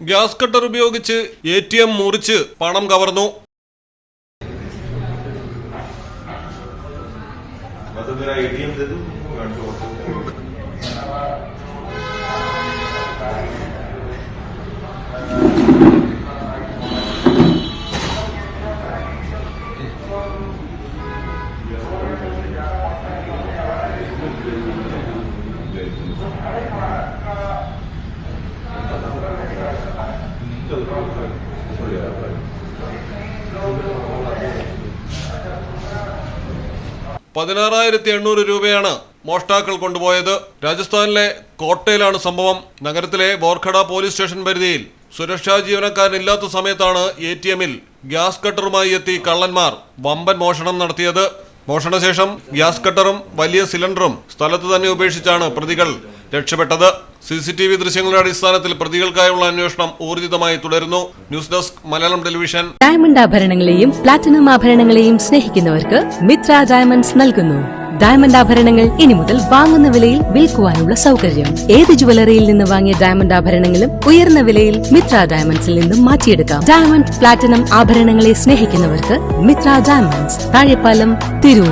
Gas cutter ഉപയോഗിച്ച് ATM മുറിച്ച് പണം കവർന്നു. ₹16,800 മോഷ്ടാക്കൾ കൊണ്ടുപോയത്. രാജസ്ഥാനിലെ കോട്ടയിലാണ് സംഭവം. നഗരത്തിലെ ബോർഖഡ പോലീസ് സ്റ്റേഷൻ പരിധിയിൽ സുരക്ഷാ ജീവനക്കാരനില്ലാത്ത സമയത്താണ് ATMൽ ഗ്യാസ് കട്ടറുമായി എത്തി കള്ളന്മാർ വമ്പൻ മോഷണം നടത്തിയത്. മോഷണശേഷം ഗ്യാസ് കട്ടറും വലിയ സിലിണ്ടറും സ്ഥലത്ത് തന്നെ ഉപേക്ഷിച്ചാണ് പ്രതികൾ രക്ഷപ്പെട്ടത്. CCTV ദൃശ്യങ്ങളുടെ അടിസ്ഥാനത്തിൽ പ്രതികൾക്കായുള്ള അന്വേഷണം ഊർജിതമായി തുടരുന്നു. News desk Malayalam television. Diamond ആഭരണങ്ങളെയും പ്ലാറ്റിനം ആഭരണങ്ങളെയും സ്നേഹിക്കുന്നവർക്ക് മിത്ര ഡയമണ്ട്സ് നൽകുന്നു. ഡയമണ്ട് ആഭരണങ്ങൾ ഇനി മുതൽ വാങ്ങുന്ന വിലയിൽ വിൽക്കുവാനുള്ള സൗകര്യം. ഏത് ജുവലറിയിൽ നിന്ന് വാങ്ങിയ ഡയമണ്ട് ആഭരണങ്ങളും ഉയർന്ന വിലയിൽ മിത്ര ഡയമണ്ട്സിൽ നിന്നും മാറ്റിയെടുക്കാം. ഡയമണ്ട് പ്ലാറ്റിനം ആഭരണങ്ങളെ സ്നേഹിക്കുന്നവർക്ക് മിത്ര ഡയമണ്ട്സ്, താഴെപ്പാലം, തിരൂർ.